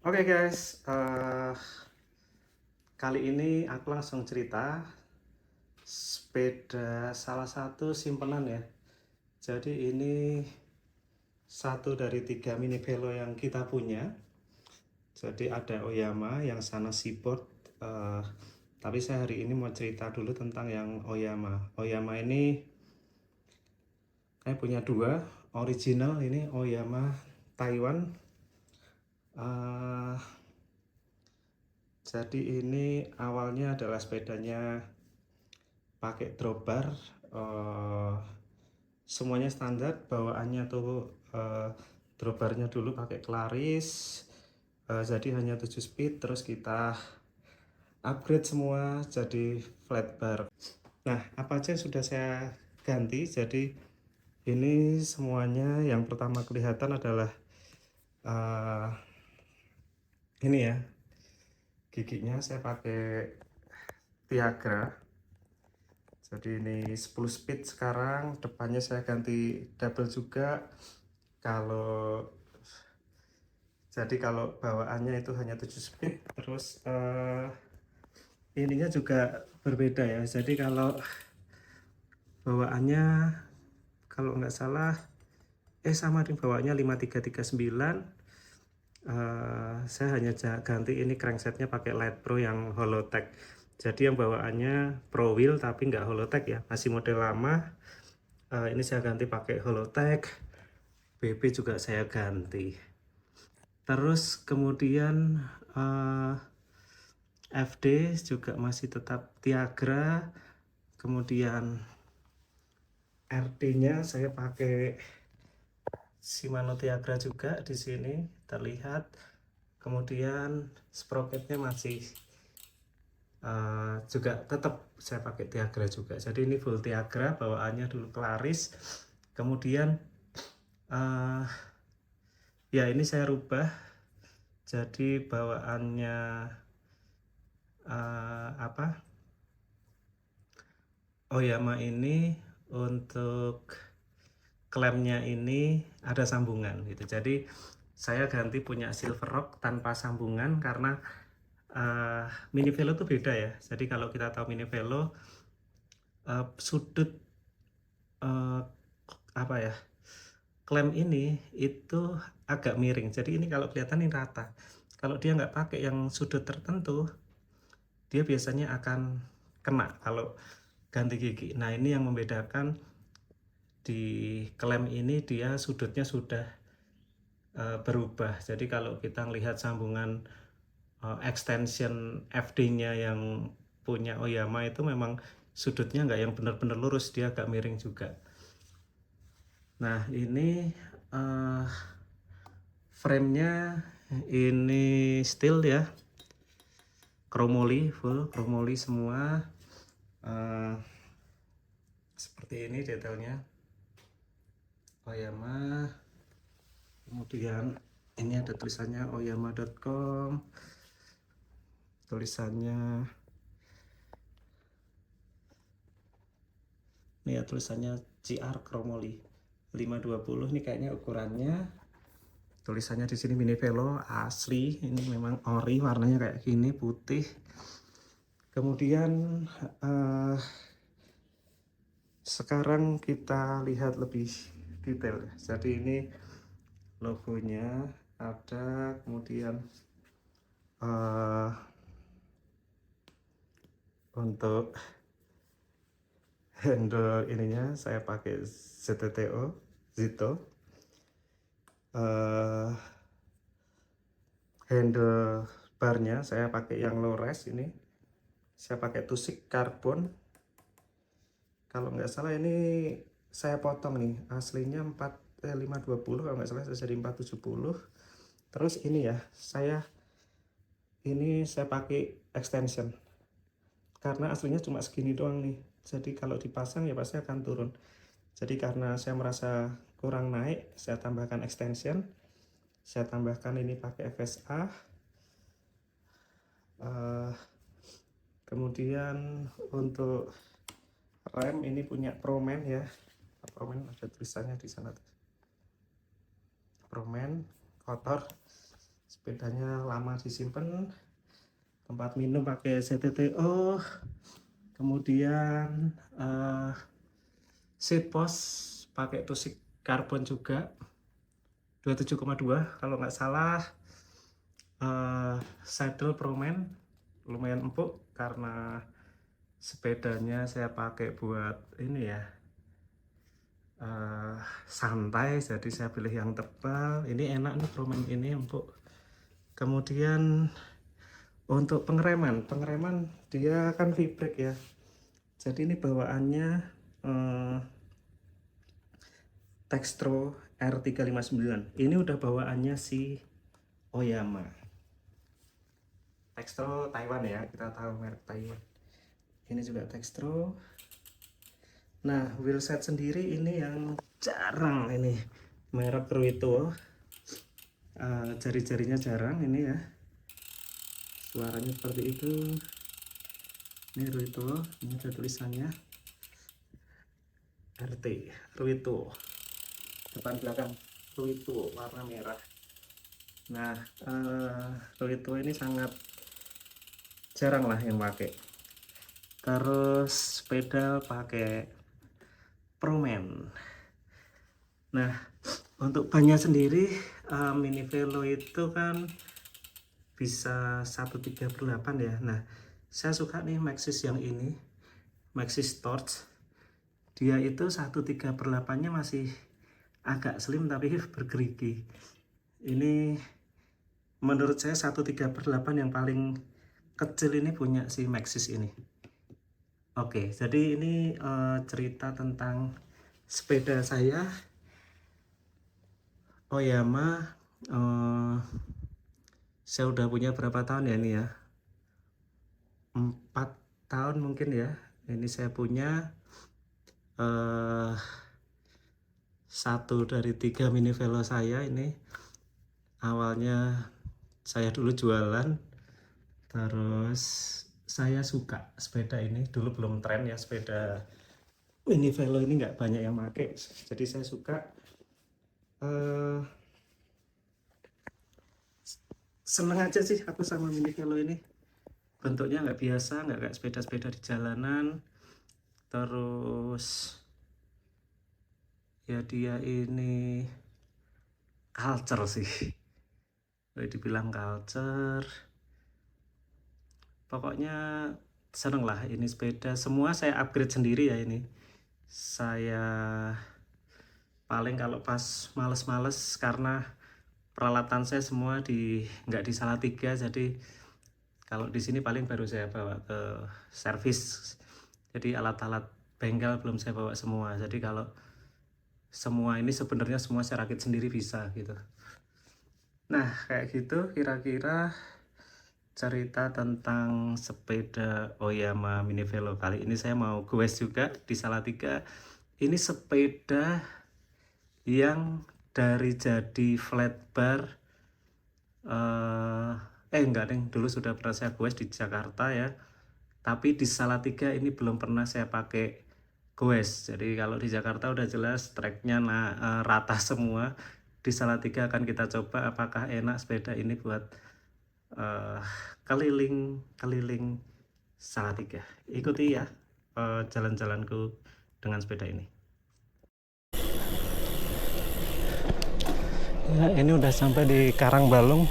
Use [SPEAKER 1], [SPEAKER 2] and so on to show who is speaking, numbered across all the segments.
[SPEAKER 1] Oke guys, kali ini aku langsung cerita sepeda salah satu simpenan ya. Jadi ini satu dari 3 mini velo yang kita punya. Jadi ada Oyama yang sana Seaboard, tapi saya hari ini mau cerita dulu tentang yang Oyama. Oyama ini saya punya dua original, ini Oyama Taiwan. Jadi ini awalnya adalah sepedanya pakai drop bar, semuanya standar, bawaannya tuh drop barnya dulu pakai Claris, jadi hanya 7 speed, terus kita upgrade semua jadi flat bar. Nah, apa aja yang sudah saya ganti? Jadi ini semuanya yang pertama kelihatan adalah ini ya, giginya saya pakai Tiagra. Jadi ini 10 speed sekarang, depannya saya ganti double juga. Kalau bawaannya itu hanya 7 speed, terus ininya juga berbeda ya. Jadi kalau bawaannya, kalau nggak salah sama dengan bawaannya 5339. Saya hanya ganti ini cranksetnya pakai Light Pro yang Holotech. Jadi yang bawaannya Pro Wheel tapi nggak Holotech ya, masih model lama. Ini saya ganti pakai Holotech. BB juga saya ganti. Terus kemudian FD juga masih tetap Tiagra. Kemudian RD-nya saya pakai Shimano Tiagra juga, di sini terlihat. Kemudian sprocketnya masih juga tetap saya pakai Tiagra juga. Jadi ini full Tiagra, bawaannya dulu Claris. Kemudian ya ini saya rubah, jadi bawaannya Oyama ini untuk klemnya ini ada sambungan gitu. Jadi saya ganti punya Silver Rock tanpa sambungan karena mini velo itu beda ya. Jadi kalau kita tahu mini velo, sudut klem ini itu agak miring. Jadi ini kalau kelihatan ini rata. Kalau dia nggak pakai yang sudut tertentu, dia biasanya akan kena kalau ganti gigi. Nah, ini yang membedakan, di klem ini dia sudutnya sudah berubah. Jadi kalau kita melihat sambungan extension FD-nya yang punya Oyama itu memang sudutnya nggak yang benar-benar lurus, dia agak miring juga. Nah, ini frame-nya ini steel ya, chromoly, full chromoly semua. Seperti ini detailnya Oyama. Kemudian ini ada tulisannya oyama.com, tulisannya ini ya, tulisannya CR Chromoly 520. Ini kayaknya ukurannya, tulisannya di sini mini velo asli, ini memang ori, warnanya kayak gini putih. Kemudian sekarang kita lihat lebih detail. Jadi ini logonya ada, kemudian untuk handle ininya saya pakai ZTTO Zito. Handle barnya saya pakai yang low res, ini saya pakai tusik karbon. Kalau nggak salah ini saya potong nih, aslinya 520, kalau nggak salah jadi 470. Terus ini ya, saya pakai extension karena aslinya cuma segini doang nih. Jadi kalau dipasang ya pasti akan turun. Jadi karena saya merasa kurang naik, saya tambahkan extension. Saya tambahkan ini pakai FSA. Kemudian untuk rem ini punya Proman ya. Proman ada tulisannya di sana. Proman kotor. sepedanya lama disimpan, tempat minum pakai CTTO, kemudian seat post pakai tusik karbon juga 27,2 kalau nggak salah. Saddle Proman lumayan empuk karena sepedanya saya pakai buat ini ya, santai, jadi saya pilih yang tebal. Ini enak nih, Proman ini empuk. Kemudian untuk pengereman dia kan V-brake ya, jadi ini bawaannya Textro R359. Ini udah bawaannya si Oyama. Textro Taiwan ya, kita tahu merek Taiwan. Ini juga Textro. Nah, wheelset sendiri ini yang jarang, ini merek Ruito. Jari-jarinya jarang ini ya, suaranya seperti itu. Ini Ruito, ini ada tulisannya RT Ruito, depan belakang Ruito, warna merah. Nah, Ruito ini sangat jarang lah yang pakai. Terus pedal pakai Proman. Nah, untuk bannya sendiri Mini Velo itu kan bisa 1/3/8 ya. Nah, saya suka nih Maxxis yang ini, Maxxis Torch. Dia itu 1/3/8-nya masih agak slim tapi bergerigi. Ini menurut saya 1/3/8 yang paling kecil ini punya si Maxxis ini. Oke, jadi ini cerita tentang sepeda saya Oyama. Saya udah punya berapa tahun ya ini ya, 4 tahun mungkin ya. Ini saya punya satu dari 3 Mini Velo saya ini. Awalnya saya dulu jualan, terus saya suka sepeda ini. Dulu belum tren ya sepeda Mini Velo ini, nggak banyak yang pakai, jadi saya suka. Seneng aja sih aku sama Mini Velo ini. Bentuknya nggak biasa, nggak kayak sepeda-sepeda di jalanan. Terus ya dia ini culture sih, boleh dibilang culture. Pokoknya seneng lah ini sepeda. Semua saya upgrade sendiri ya ini. Saya paling kalau pas males-males, karena peralatan saya semua nggak di Salatiga, jadi kalau di sini paling baru saya bawa ke servis. Jadi alat-alat bengkel belum saya bawa semua. Jadi kalau semua ini sebenarnya semua saya rakit sendiri bisa gitu. Nah, kayak gitu kira-kira cerita tentang sepeda Oyama Mini Velo. Kali ini saya mau goes juga di Salatiga. Ini sepeda yang dari jadi flat bar, enggak nih, dulu sudah pernah saya goes di Jakarta ya, tapi di Salatiga ini belum pernah saya pakai goes. Jadi kalau di Jakarta udah jelas treknya rata semua. Di Salatiga akan kita coba apakah enak sepeda ini buat keliling Salatiga. Ikuti ya jalan-jalanku dengan sepeda ini. Ya, ini udah sampai di Karangbalung.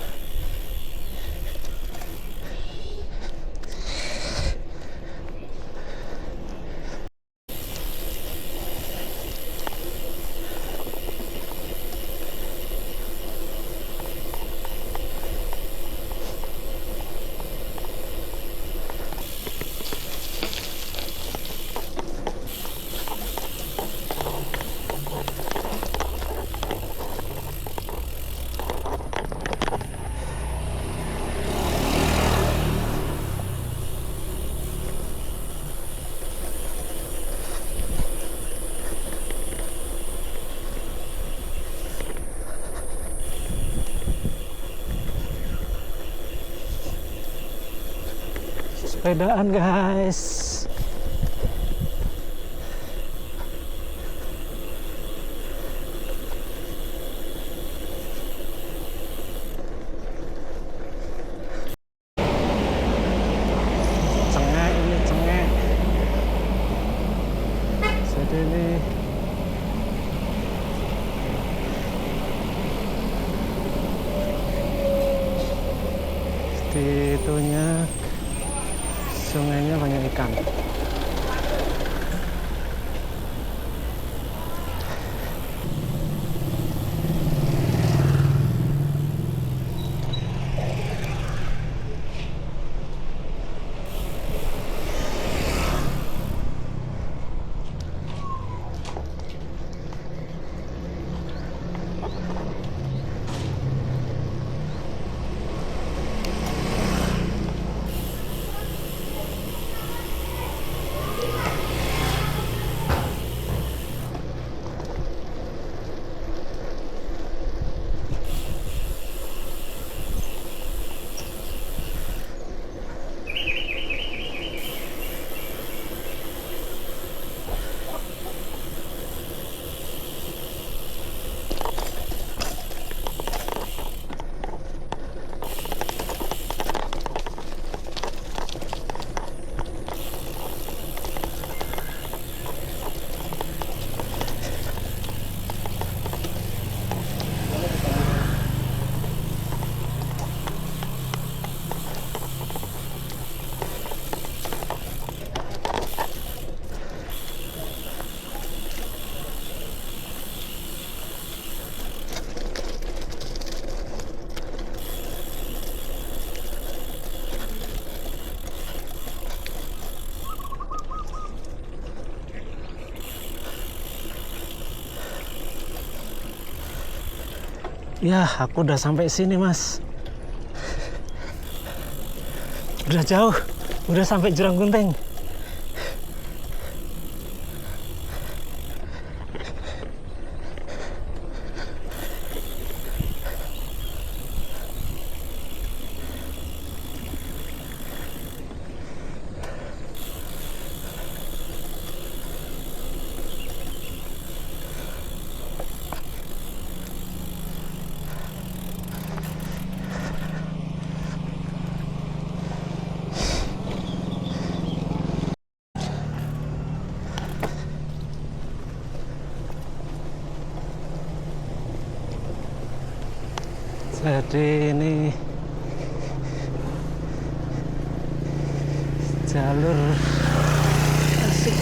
[SPEAKER 1] Sepedaan guys.
[SPEAKER 2] Itunya sungainya banyak ikan. Ya, aku udah sampai sini, Mas. Udah jauh, udah sampai Jurang Kunteng. Jadi ini jalur asik.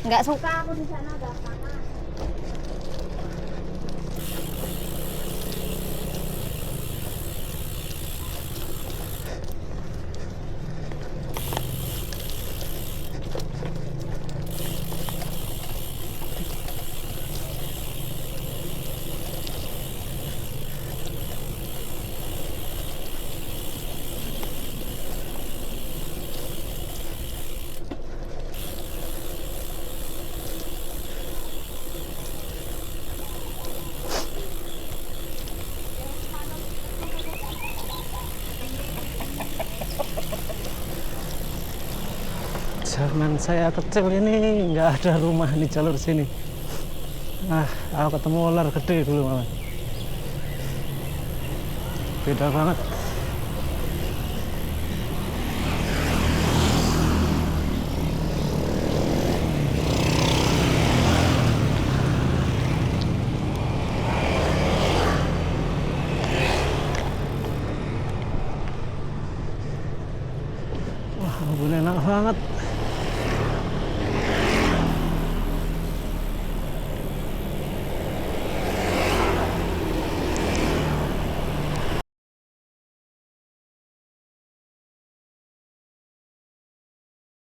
[SPEAKER 3] Nggak suka aku di sana, udah panas.
[SPEAKER 2] Zaman saya kecil ini nggak ada rumah di jalur sini. Nah, aku ketemu ular gede dulu malah. Beda banget. Wah, ampun enak banget.